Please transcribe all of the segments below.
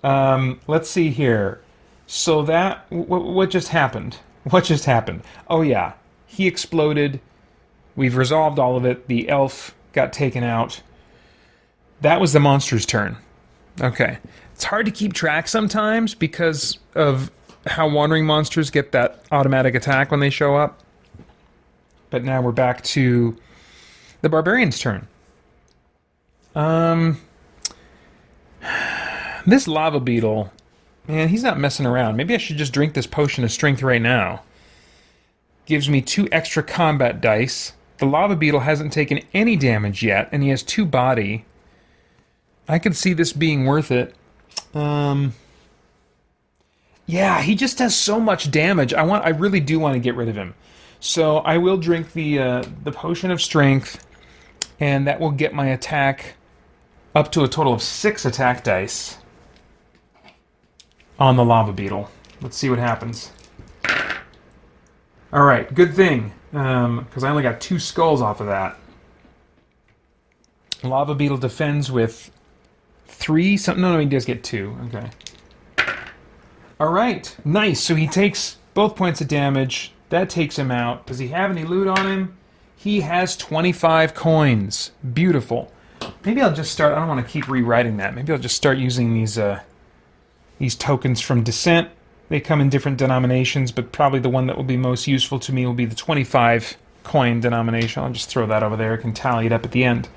Let's see here. So that what just happened? What just happened? Oh yeah, he exploded. We've resolved all of it. The elf got taken out. That was the monster's turn. Okay. It's hard to keep track sometimes because of how wandering monsters get that automatic attack when they show up. But now we're back to the barbarian's turn. This lava beetle, man, he's not messing around. Maybe I should just drink this potion of strength right now. Gives me 2 extra combat dice. The lava beetle hasn't taken any damage yet, and he has 2 body. I could see this being worth it. Yeah, he just does so much damage. I really do want to get rid of him. So I will drink the potion of strength, and that will get my attack up to a total of 6 attack dice on the lava beetle. Let's see what happens. All right, good thing, because I only got 2 skulls off of that. Lava beetle defends with 3. No, he does get 2. Okay. All right, nice. So he takes both points of damage. That takes him out. Does he have any loot on him? He has 25 coins. Beautiful. Maybe I'll just start. I don't want to keep rewriting that. Maybe I'll just start using these tokens from Descent. They come in different denominations, but probably the one that will be most useful to me will be the 25 coin denomination. I'll just throw that over there. I can tally it up at the end.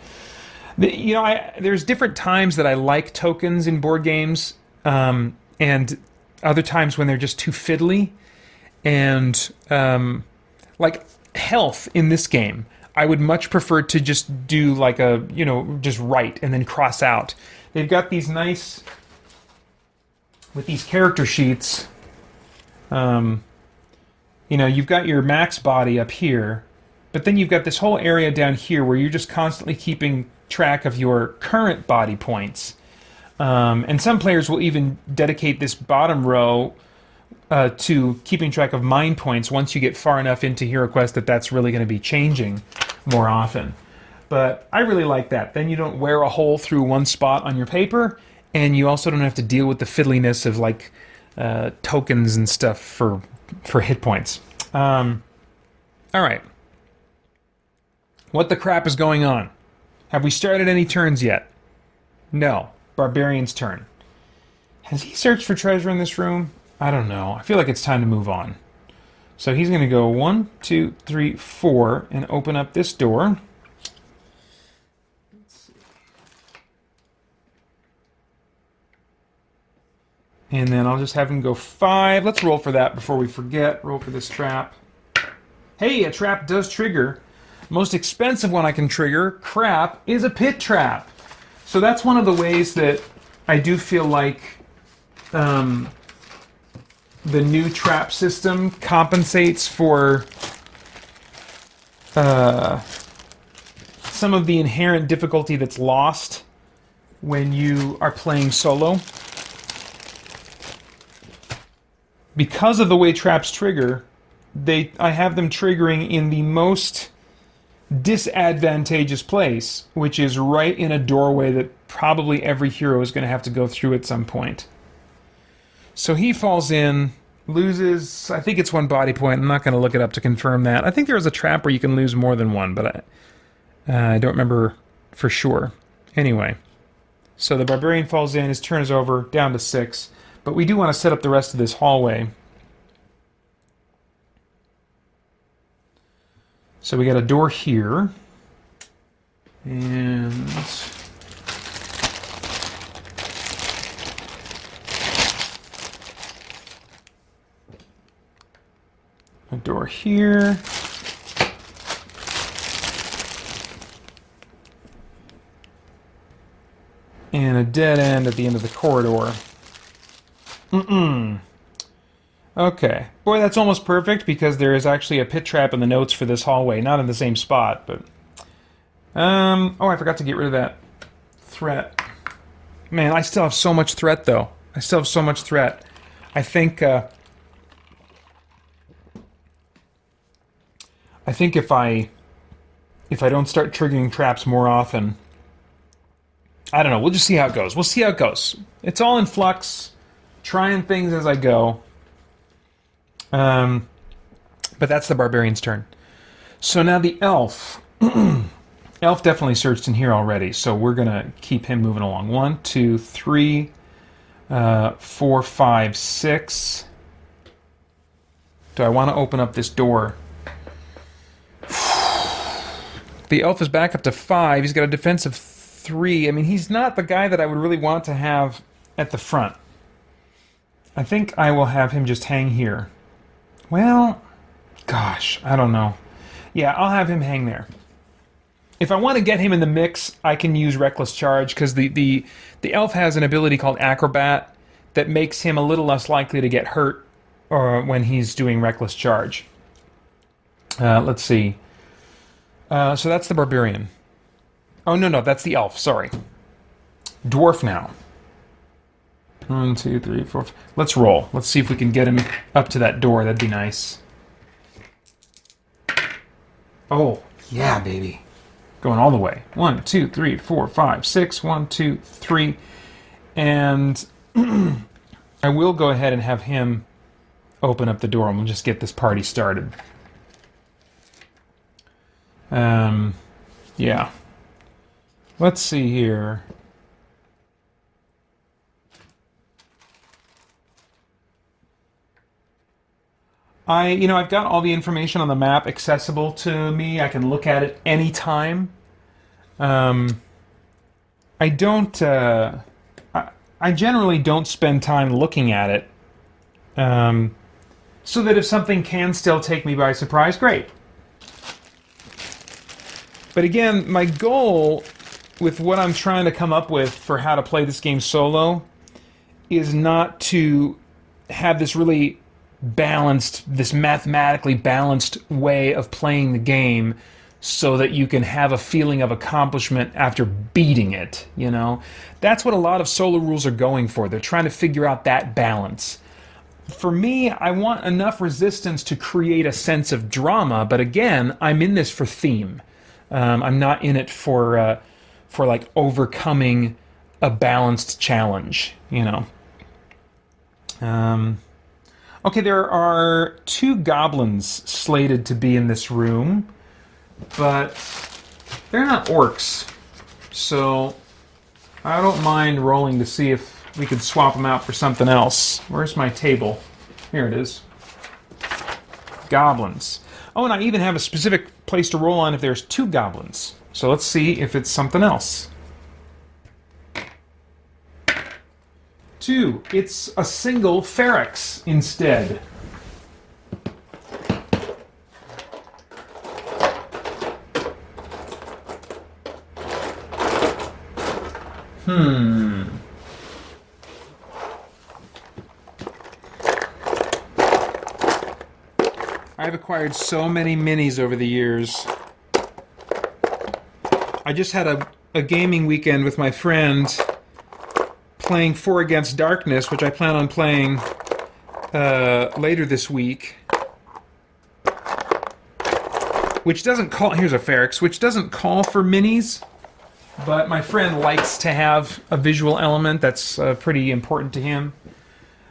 There's different times that I like tokens in board games, and other times when they're just too fiddly. And like health in this game, I would much prefer to just do like just write and then cross out. They've got these nice, with these character sheets, you've got your max body up here, but then you've got this whole area down here where you're just constantly keeping track of your current body points. And some players will even dedicate this bottom row to keeping track of mind points once you get far enough into HeroQuest that's really going to be changing more often. But I really like that. Then you don't wear a hole through one spot on your paper, and you also don't have to deal with the fiddliness of like tokens and stuff for hit points. All right. What the crap is going on? Have we started any turns yet? No. Barbarian's turn. Has he searched for treasure in this room? I don't know. I feel like it's time to move on. So he's going to go 1, 2, 3, 4 and open up this door. Let's see. And then I'll just have him go 5. Let's roll for that before we forget. Roll for this trap. Hey, a trap does trigger. Most expensive one I can trigger, crap, is a pit trap. So that's one of the ways that I do feel like the new trap system compensates for some of the inherent difficulty that's lost when you are playing solo. Because of the way traps trigger, I have them triggering in the most disadvantageous place, which is right in a doorway that probably every hero is going to have to go through at some point. So he falls in, loses, I think it's 1 body point. I'm not going to look it up to confirm that. I think there was a trap where you can lose more than 1, but I don't remember for sure. Anyway, so the Barbarian falls in, his turn is over, down to 6. But we do want to set up the rest of this hallway. So we got a door here. And a door here. And a dead end at the end of the corridor. Okay. Boy, that's almost perfect because there is actually a pit trap in the notes for this hallway. Not in the same spot, but... oh, I forgot to get rid of that threat. Man, I still have so much threat, though. I still have so much threat. I think if I don't start triggering traps more often, I don't know. We'll just see how it goes. We'll see how it goes. It's all in flux. Trying things as I go. But that's the Barbarian's turn. So now the Elf. Elf definitely searched in here already, so we're going to keep him moving along. 1, 2, 3, 4, 5, 6. Do I want to open up this door? The Elf is back up to 5. He's got a defense of 3. I mean, he's not the guy that I would really want to have at the front. I think I will have him just hang here. Well, gosh, I don't know. Yeah, I'll have him hang there. If I want to get him in the mix, I can use Reckless Charge, because the Elf has an ability called Acrobat that makes him a little less likely to get hurt when he's doing Reckless Charge. Let's see. So that's the Barbarian. Oh, no, that's the Elf, sorry. Dwarf now. 1, 2, 3, 4. Let's roll. Let's see if we can get him up to that door. That'd be nice. Oh, yeah, baby. Going all the way. 1, 2, 3, 4, 5, 6. 1, 2, 3. And I will go ahead and have him open up the door, and we'll just get this party started. Yeah. Let's see here. I've got all the information on the map accessible to me. I can look at it anytime. I don't. I generally don't spend time looking at it, so that if something can still take me by surprise, great. But again, my goal with what I'm trying to come up with for how to play this game solo is not to have this really balanced, this mathematically balanced way of playing the game so that you can have a feeling of accomplishment after beating it, you know? That's what a lot of solo rules are going for. They're trying to figure out that balance. For me, I want enough resistance to create a sense of drama, but again, I'm in this for theme. I'm not in it for like overcoming a balanced challenge, you know? Okay, there are 2 goblins slated to be in this room, but they're not orcs, so I don't mind rolling to see if we could swap them out for something else. Where's my table? Here it is. Goblins. Oh, and I even have a specific place to roll on if there's 2 goblins. So let's see if it's something else. 2. It's a single Ferrox instead. I've acquired so many minis over the years. I just had a gaming weekend with my friend playing 4 Against Darkness, which I plan on playing later this week. Which doesn't call... Here's a Ferrox, which doesn't call for minis, but my friend likes to have a visual element that's pretty important to him.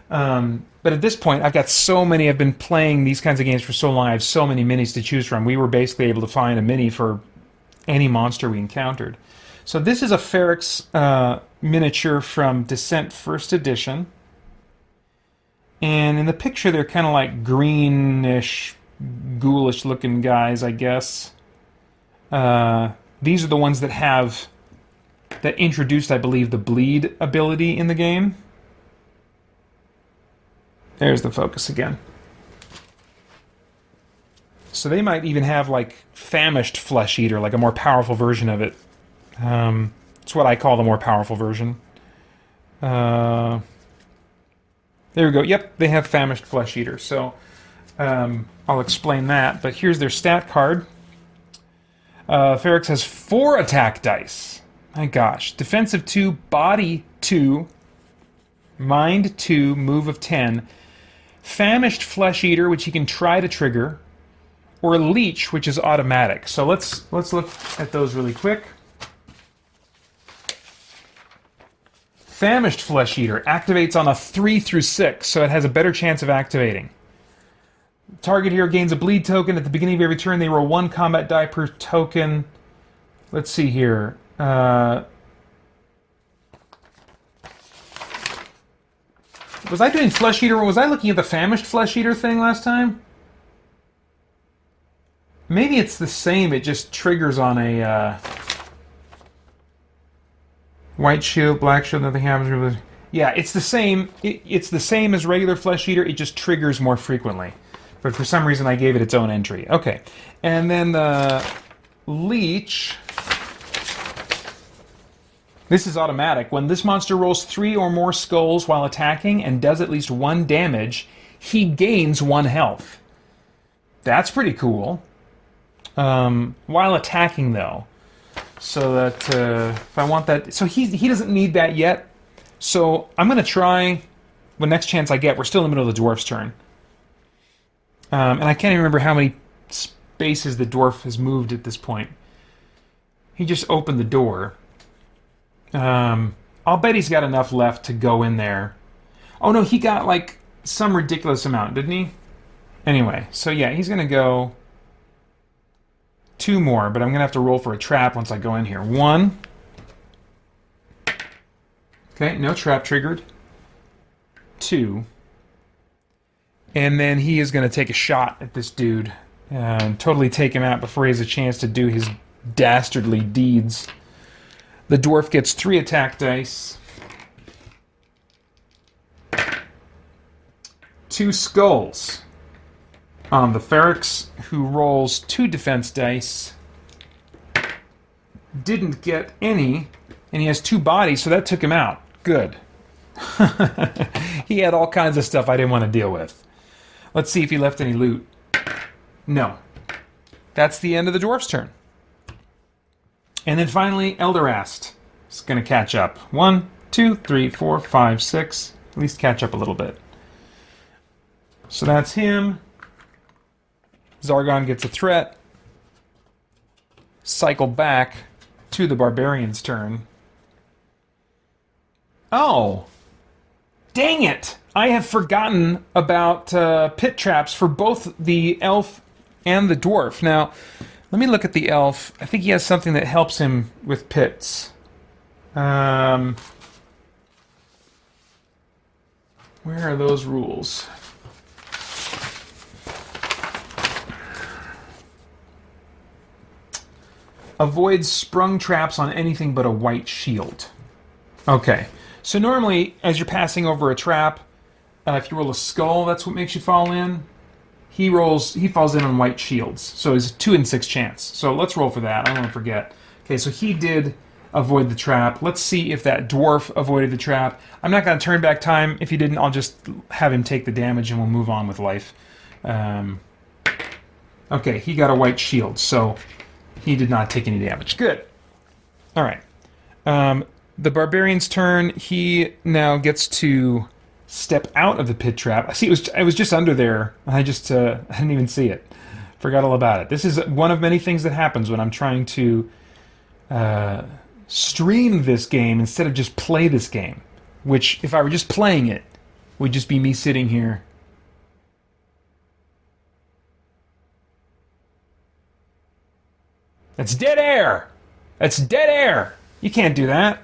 But at this point, I've got so many... I've been playing these kinds of games for so long, I have so many minis to choose from. We were basically able to find a mini for any monster we encountered. So this is a Ferrox miniature from Descent First Edition. And in the picture, they're kind of like greenish, ghoulish-looking guys, I guess. These are the ones that have... that introduced, I believe, the bleed ability in the game. There's the focus again. So they might even have, like, Famished Flesh Eater, like a more powerful version of it. It's what I call the more powerful version. There we go. Yep, they have Famished Flesh Eater. So I'll explain that. But here's their stat card. Ferrox has 4 attack dice. My gosh. Defensive 2, body 2, mind 2, move of 10. Famished Flesh Eater, which he can try to trigger, or Leech, which is automatic. So let's look at those really quick. Famished Flesh Eater activates on a 3 through 6, so it has a better chance of activating. Target hero gains a bleed token. At the beginning of every turn, they roll 1 combat die per token. Let's see here. Was I doing Flesh Eater, or was I looking at the Famished Flesh Eater thing last time? Maybe it's the same, it just triggers on a... White shield, black shield, nothing happens. Yeah, it's the same. It's the same as regular Flesh Eater, it just triggers more frequently. But for some reason I gave it its own entry. Okay. And then the Leech... This is automatic. When this monster rolls 3 or more skulls while attacking and does at least 1 damage, he gains 1 health. That's pretty cool. While attacking, though. So that, if I want that... So he doesn't need that yet. So I'm going to try, the next chance I get, we're still in the middle of the dwarf's turn. And I can't even remember how many spaces the dwarf has moved at this point. He just opened the door. I'll bet he's got enough left to go in there. Oh no, he got like some ridiculous amount, didn't he? Anyway, so yeah, he's going to go 2 more, but I'm going to have to roll for a trap once I go in here. 1. Okay, no trap triggered. 2. And then he is going to take a shot at this dude and totally take him out before he has a chance to do his dastardly deeds. The dwarf gets 3 attack dice. 2 skulls. The Ferrox, who rolls 2 defense dice, didn't get any, and he has 2 bodies, so that took him out. Good. He had all kinds of stuff I didn't want to deal with. Let's see if he left any loot. No. That's the end of the dwarf's turn. And then finally, Elderast is going to catch up. 1, 2, 3, 4, 5, 6. At least catch up a little bit. So that's him. Zargon gets a threat. Cycle back to the Barbarian's turn. Oh! Dang it! I have forgotten about pit traps for both the elf and the dwarf. Now, let me look at the elf. I think he has something that helps him with pits. Where are those rules? Avoids sprung traps on anything but a white shield. Okay. So normally, as you're passing over a trap, if you roll a skull, that's what makes you fall in. He falls in on white shields. So it's a 2 in 6 chance. So let's roll for that. I don't want to forget. Okay, so he did avoid the trap. Let's see if that dwarf avoided the trap. I'm not going to turn back time. If he didn't, I'll just have him take the damage and we'll move on with life. Okay, he got a white shield, so he did not take any damage. Good. All right. The Barbarian's turn. He now gets to step out of the pit trap. I see. It was just under there. I didn't even see it. Forgot all about it. This is one of many things that happens when I'm trying to stream this game instead of just play this game. Which, if I were just playing it, would just be me sitting here. That's dead air! That's dead air! You can't do that.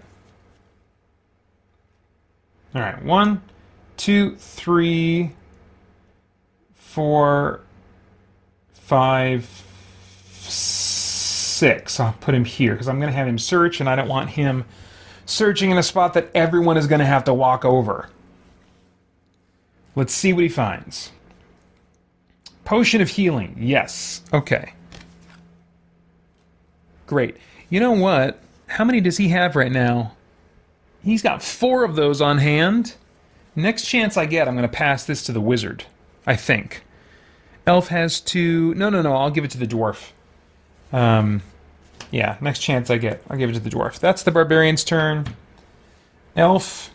Alright, 1, 2, 3, 4, 5, 6. I'll put him here because I'm going to have him search, and I don't want him searching in a spot that everyone is going to have to walk over. Let's see what he finds. Potion of healing. Yes. Okay. Great. You know what? How many does he have right now? He's got 4 of those on hand. Next chance I get, I'm going to pass this to the wizard. I think. Elf has 2... No, I'll give it to the dwarf. Yeah, next chance I get, I'll give it to the dwarf. That's the Barbarian's turn. Elf.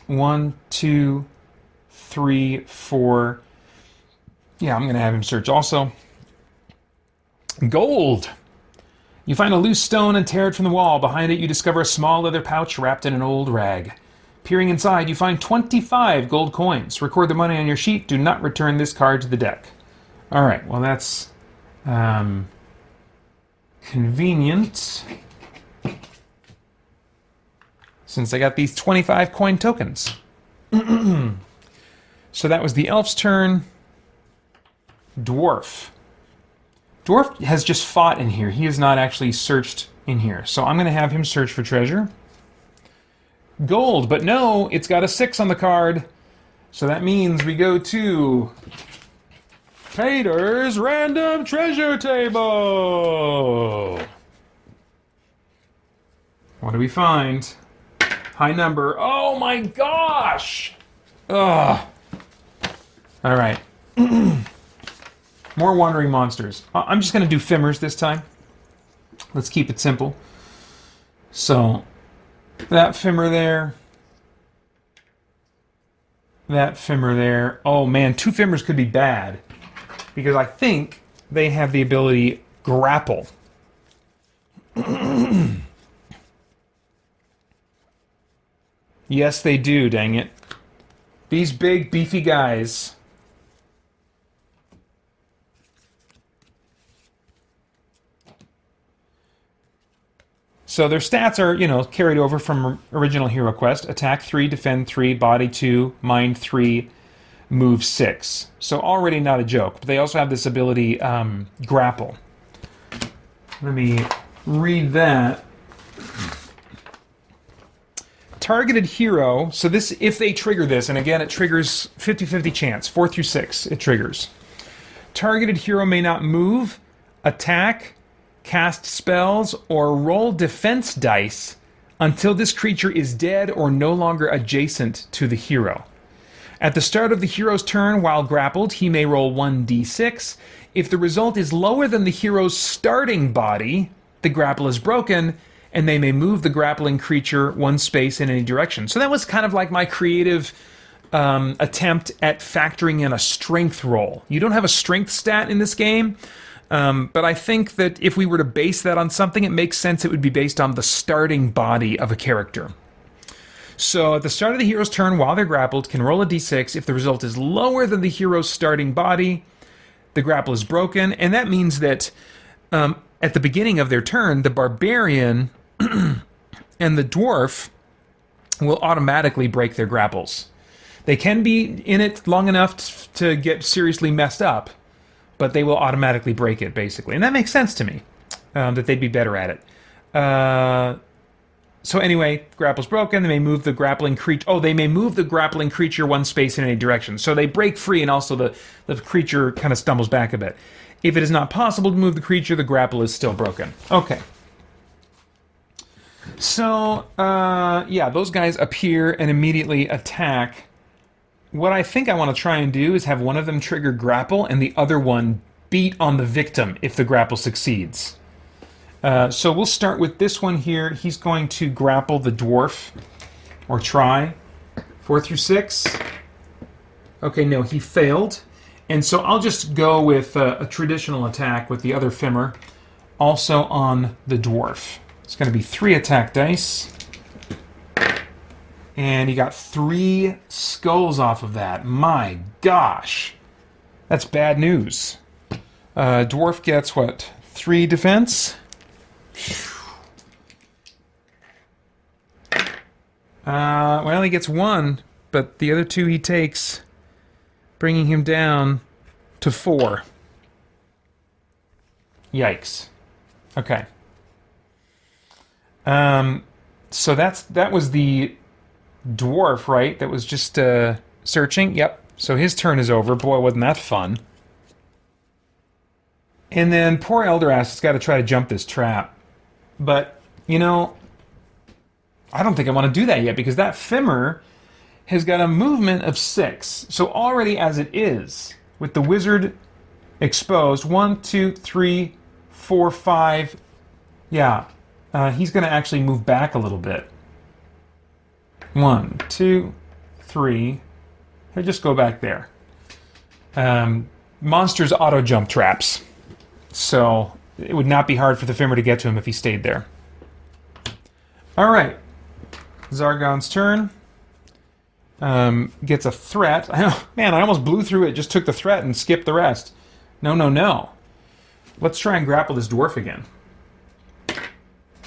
1, 2, 3, 4. Yeah, I'm going to have him search also. Gold! You find a loose stone and tear it from the wall. Behind it, you discover a small leather pouch wrapped in an old rag. Peering inside, you find 25 gold coins. Record the money on your sheet. Do not return this card to the deck. All right, well, that's convenient, since I got these 25 coin tokens. So that was the elf's turn. Dwarf. Dwarf has just fought in here. He has not actually searched in here. So I'm going to have him search for treasure. Gold, but no, it's got a 6 on the card. So that means we go to Pater's Random Treasure Table. What do we find? High number. Oh my gosh! Ugh. All right. More wandering monsters. I'm just going to do Fimers this time. Let's keep it simple. So, that Fimmer there. That Fimmer there. Oh man, 2 Fimmers could be bad, because I think they have the ability Grapple. Yes, they do, dang it. These big, beefy guys. So their stats are, you know, carried over from original HeroQuest. Attack 3, defend 3, body 2, mind 3, move 6. So already not a joke. But they also have this ability, Grapple. Let me read that. Targeted hero. So this, if they trigger this, and again it triggers 50-50 chance, 4 through 6 it triggers. Targeted hero may not move, attack, cast spells, or roll defense dice until this creature is dead or no longer adjacent to the hero. At the start of the hero's turn, while grappled, he may roll 1d6. If the result is lower than the hero's starting body, the grapple is broken, and they may move the grappling creature 1 space in any direction. So that was kind of like my creative attempt at factoring in a strength roll. You don't have a strength stat in this game, but I think that if we were to base that on something, it makes sense it would be based on the starting body of a character. So at the start of the hero's turn, while they're grappled, can roll a d6. If the result is lower than the hero's starting body, the grapple is broken, and that means that at the beginning of their turn, the Barbarian and the Dwarf will automatically break their grapples. They can be in it long enough to get seriously messed up, but they will automatically break it, basically. And that makes sense to me, that they'd be better at it. So anyway, grapple's broken. They may move the grappling creature. Oh, they may move the grappling creature 1 space in any direction. So they break free, and also the creature kind of stumbles back a bit. If it is not possible to move the creature, the grapple is still broken. Okay. So, yeah, those guys appear and immediately attack. What I think I want to try and do is have one of them trigger grapple and the other one beat on the victim if the grapple succeeds. So we'll start with this one here. He's going to grapple the dwarf, or try. 4 through 6. Okay, no, he failed. And so I'll just go with a traditional attack with the other Fimmer, also on the dwarf. It's going to be 3 attack dice. And he got 3 skulls off of that. My gosh. That's bad news. Dwarf gets, what, 3 defense? Well, he gets 1, but the other 2 he takes, bringing him down to 4. Yikes. Okay. So that was the dwarf, right? That was just searching. Yep. So his turn is over. Boy, wasn't that fun. And then poor Eldrass has got to try to jump this trap. But, you know, I don't think I want to do that yet, because that Fimmer has got a movement of 6. So already as it is, with the wizard exposed, 1, 2, 3, 4, 5. Yeah, he's going to actually move back a little bit. 1, 2, 3. He'll just go back there. Monsters auto jump traps. So it would not be hard for the Fimir to get to him if he stayed there. Alright. Zargon's turn. Gets a threat. Man, I almost blew through it, just took the threat and skipped the rest. No, no, no. Let's try and grapple this dwarf again.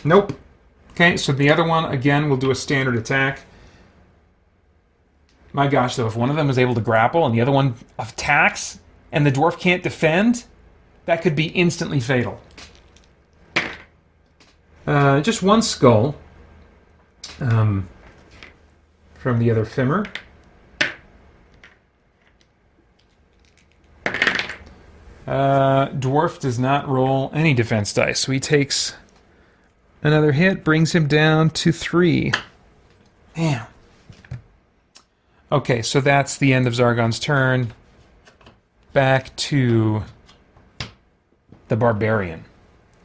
Nope. Okay, so the other one, again, will do a standard attack. My gosh, though, if one of them is able to grapple and the other one attacks, and the dwarf can't defend, that could be instantly fatal. Just one skull from the other Fimir. Dwarf does not roll any defense dice, so he takes another hit, brings him down to 3. Damn. Okay, so that's the end of Zargon's turn. Back to the Barbarian.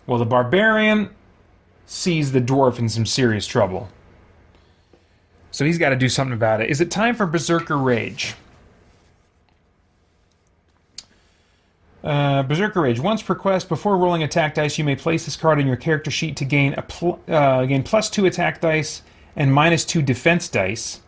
Well, the Barbarian sees the dwarf in some serious trouble. So he's got to do something about it. Is it time for Berserker Rage? Berserker Rage. Once per quest, before rolling attack dice, you may place this card in your character sheet to gain gain +2 attack dice and -2 defense dice.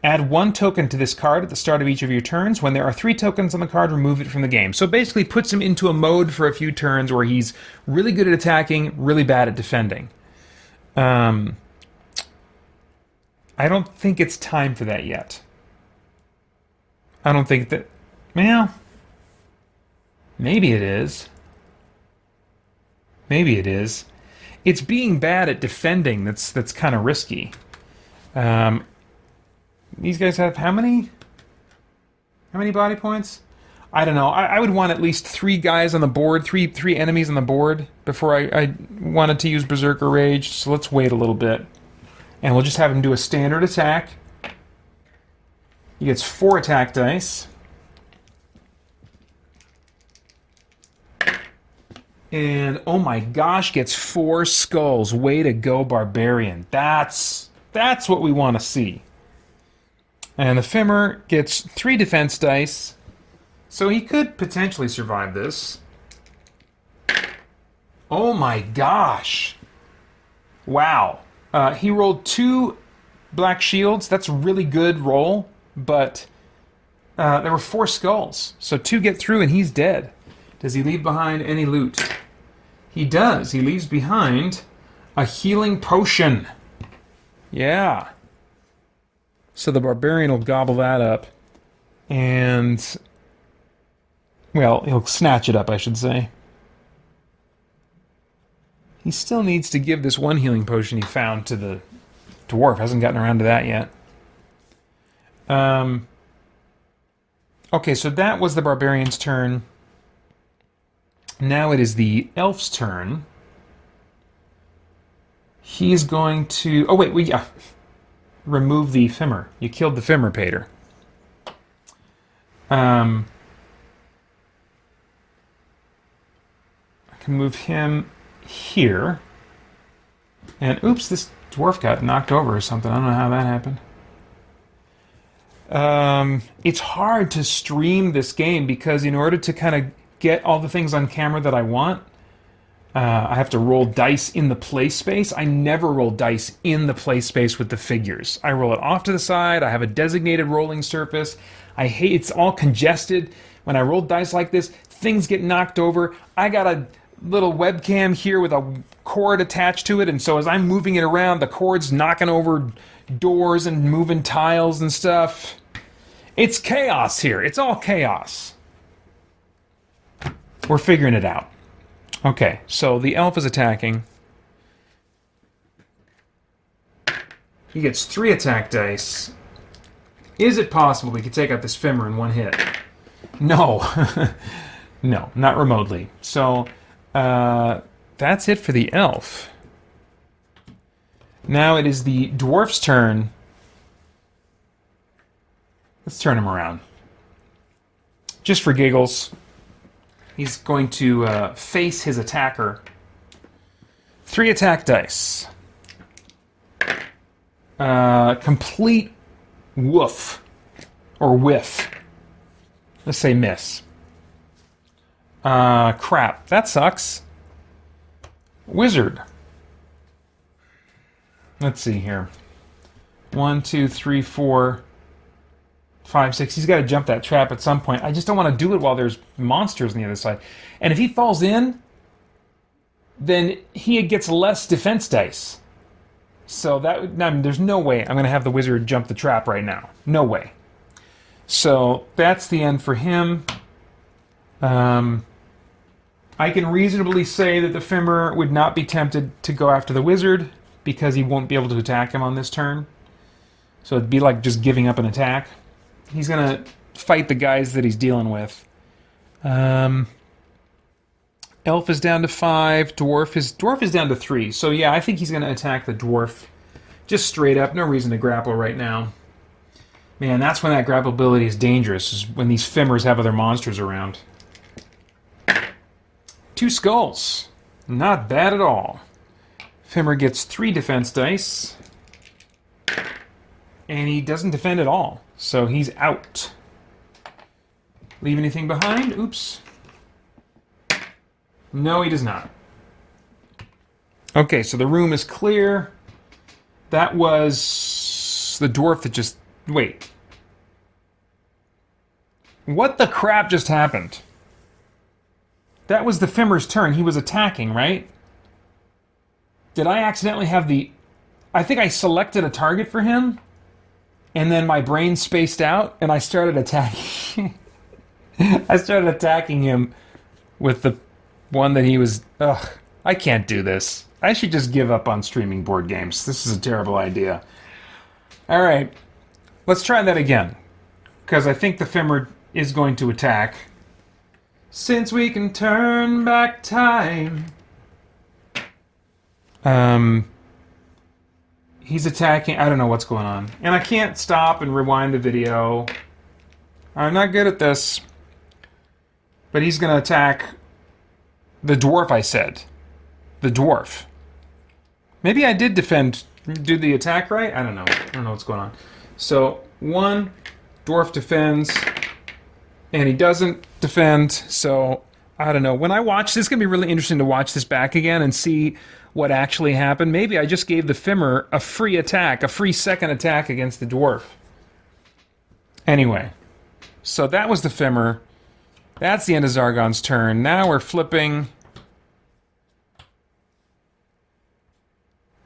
Add 1 token to this card at the start of each of your turns. When there are 3 tokens on the card, remove it from the game. So basically puts him into a mode for a few turns where he's really good at attacking, really bad at defending. I don't think it's time for that yet. I don't think that... Well, maybe it is. Maybe it is. It's being bad at defending that's kind of risky. These guys have how many? How many body points? I don't know. I would want at least 3 guys on the board, three enemies on the board before I wanted to use Berserker Rage. So let's wait a little bit. And we'll just have him do a standard attack. He gets 4 attack dice. And, oh my gosh, gets 4 skulls. Way to go, Barbarian. That's what we want to see. And the Fimir gets 3 defense dice. So he could potentially survive this. Oh my gosh. Wow. He rolled 2 black shields. That's a really good roll. But there were 4 skulls. So 2 get through and he's dead. Does he leave behind any loot? He does. He leaves behind a healing potion. Yeah. So the Barbarian will gobble that up. And... well, he'll snatch it up, I should say. He still needs to give this 1 healing potion he found to the dwarf. Hasn't gotten around to that yet. Okay, so that was the Barbarian's turn. Now it is the Elf's turn. He's going to... oh, wait, remove the Fimir. You killed the Fimir, Pater. I can move him here. And, oops, this dwarf got knocked over or something. I don't know how that happened. It's hard to stream this game because in order to kind of get all the things on camera that I want, I have to roll dice in the play space. I never roll dice in the play space with the figures. I roll it off to the side. I have a designated rolling surface. I hate it's all congested. When I roll dice like this, things get knocked over. I got a little webcam here with a cord attached to it, and so as I'm moving it around, the cord's knocking over doors and moving tiles and stuff. It's chaos here. It's all chaos. We're figuring it out. Okay, so the elf is attacking. He gets 3 attack dice. Is it possible we could take out this Fimir in 1 hit? No. No, not remotely. So, that's it for the elf. Now it is the dwarf's turn. Let's turn him around. Just for giggles. He's going to face his attacker. 3 attack dice. Complete woof. Or whiff. Let's say miss. Crap. That sucks. Wizard. Let's see here. 1, 2, 3, 4, 5, 6. He's got to jump that trap at some point. I just don't want to do it while there's monsters on the other side. And if he falls in, then he gets less defense dice. So that, I mean, there's no way I'm going to have the wizard jump the trap right now. No way. So that's the end for him. I can reasonably say that the Fimir would not be tempted to go after the wizard because he won't be able to attack him on this turn. So it'd be like just giving up an attack. He's going to fight the guys that he's dealing with. Elf is down to 5. Dwarf is down to 3. So yeah, I think he's going to attack the dwarf. Just straight up. No reason to grapple right now. Man, that's when that grapple ability is dangerous, is when these Fimirs have other monsters around. 2 skulls. Not bad at all. Fimir gets 3 defense dice. And he doesn't defend at all. So he's out. Leave anything behind? Oops. No, he does not. Okay, so the room is clear. That was the dwarf that just... Wait. What the crap just happened? That was the Fimir's turn. He was attacking, right? Did I accidentally have the... I think I selected a target for him, and then my brain spaced out, and I started attacking. I started attacking him with the one that he was... Ugh, I can't do this. I should just give up on streaming board games. This is a terrible idea. All right, let's try that again, because I think the Fimir is going to attack. Since we can turn back time. He's attacking. I don't know what's going on. And I can't stop and rewind the video. I'm not good at this. But he's going to attack the dwarf, I said. The dwarf. Maybe I did do the attack right? I don't know. I don't know what's going on. So, 1, dwarf defends. And he doesn't defend, so I don't know. When I watch this, it's going to be really interesting to watch this back again and see what actually happened. Maybe I just gave the Fimir a free attack, a free second attack against the dwarf. Anyway, so that was the Fimir. That's the end of Zargon's turn. Now we're flipping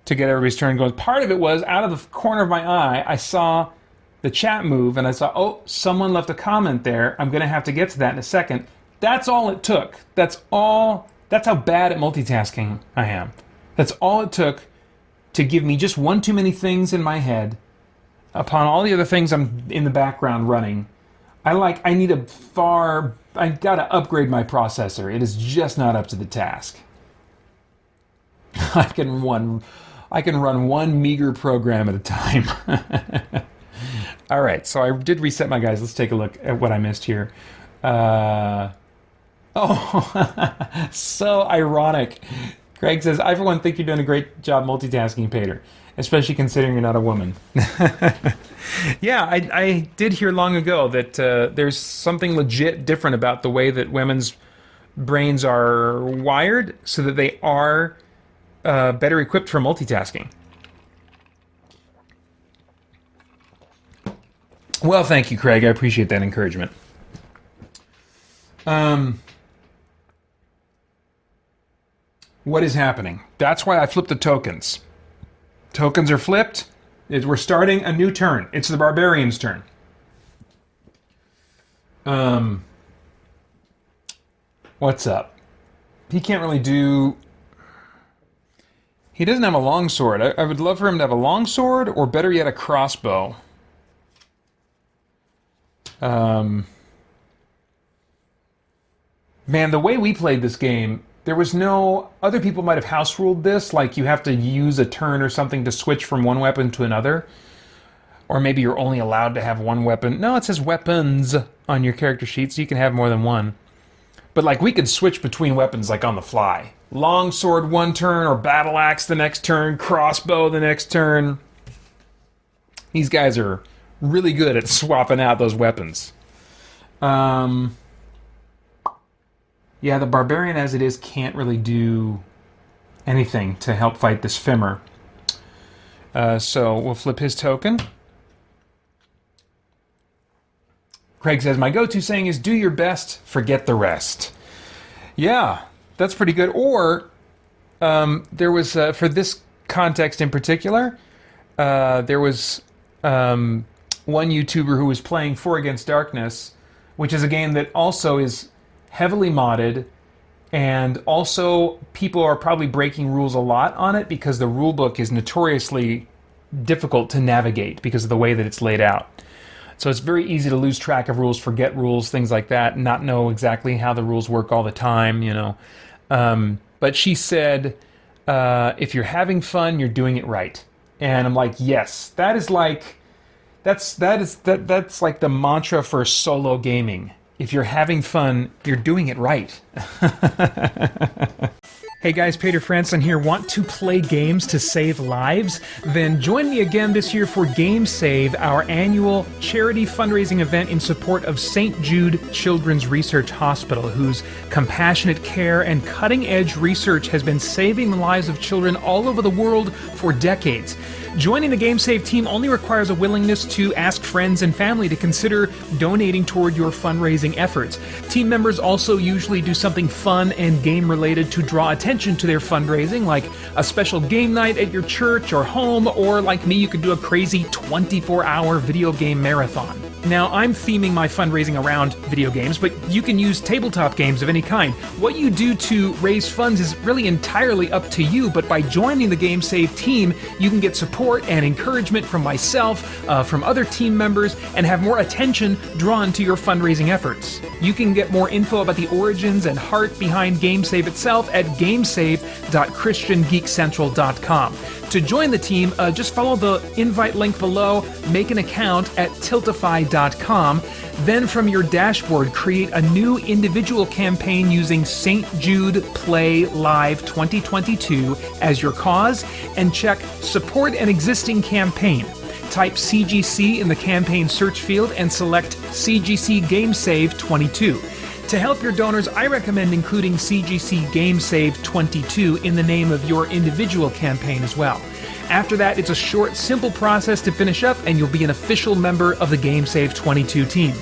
to get everybody's turn going. Part of it was, out of the corner of my eye, I saw the chat move, and I saw, oh, someone left a comment there. I'm going to have to get to that in a second. That's all it took. That's all. That's how bad at multitasking I am. That's all it took to give me just one too many things in my head upon all the other things I'm in the background running. I gotta upgrade my processor. It is just not up to the task. I can run one meager program at a time. All right, so I did reset my guys. Let's take a look at what I missed here. So ironic. Craig says, I for one think you're doing a great job multitasking, Pater, especially considering you're not a woman. Yeah, I did hear long ago that there's something legit different about the way that women's brains are wired so that they are better equipped for multitasking. Well, thank you, Craig. I appreciate that encouragement. What is happening? That's why I flipped the tokens. Tokens are flipped. We're starting a new turn. It's the Barbarian's turn. What's up? He can't really do... He doesn't have a longsword. I would love for him to have a longsword, or better yet, a crossbow. Man, the way we played this game, there was no... Other people might have house ruled this, like you have to use a turn or something to switch from one weapon to another. Or maybe you're only allowed to have one weapon. No, it says weapons on your character sheet, so you can have more than one. But like we could switch between weapons like on the fly. Longsword one turn, or battle axe the next turn, crossbow the next turn. These guys are really good at swapping out those weapons. Yeah, the Barbarian as it is can't really do anything to help fight this Fimir. So we'll flip his token. Craig says, my go-to saying is, do your best, forget the rest. Yeah, that's pretty good. Or there was, for this context in particular, there was one YouTuber who was playing 4 Against Darkness, which is a game that also is heavily modded, and also people are probably breaking rules a lot on it because the rulebook is notoriously difficult to navigate because of the way that it's laid out. So it's very easy to lose track of rules, forget rules, things like that, not know exactly how the rules work all the time, you know. But she said, if you're having fun, you're doing it right. And I'm like, yes, that's like the mantra for solo gaming. If you're having fun, you're doing it right. Hey guys, Peter Franson here. Want to play games to save lives? Then join me again this year for Game Save, our annual charity fundraising event in support of St. Jude Children's Research Hospital, whose compassionate care and cutting-edge research has been saving the lives of children all over the world for decades. Joining the Game Save team only requires a willingness to ask friends and family to consider donating toward your fundraising efforts. Team members also usually do something fun and game-related to draw attention to their fundraising, like a special game night at your church or home, or like me, you could do a crazy 24-hour video game marathon. Now, I'm theming my fundraising around video games, but you can use tabletop games of any kind. What you do to raise funds is really entirely up to you, but by joining the Game Save team, you can get support and encouragement from myself, from other team members, and have more attention drawn to your fundraising efforts. You can get more info about the origins and heart behind Game Save itself at gamesave.christiangeekcentral.com. To join the team, just follow the invite link below, make an account at tiltify.com, then from your dashboard, create a new individual campaign using St. Jude Play Live 2022 as your cause, and check Support an Existing Campaign. Type CGC in the campaign search field and select CGC Game Save 22. To help your donors, I recommend including CGC Game Save 22 in the name of your individual campaign as well. After that, it's a short, simple process to finish up, and you'll be an official member of the Game Save 22 team.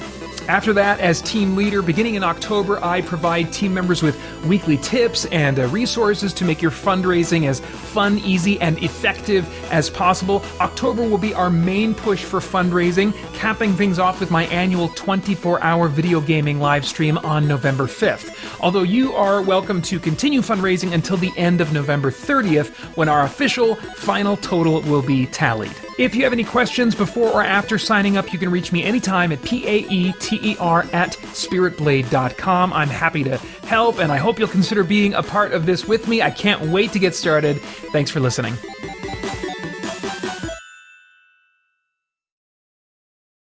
After that, as team leader, beginning in October, I provide team members with weekly tips and resources to make your fundraising as fun, easy, and effective as possible. October will be our main push for fundraising, capping things off with my annual 24-hour video gaming live stream on November 5th. Although you are welcome to continue fundraising until the end of November 30th, when our official final total will be tallied. If you have any questions before or after signing up, you can reach me anytime at paeter@spiritblade.com. I'm happy to help, and I hope you'll consider being a part of this with me. I can't wait to get started. Thanks for listening.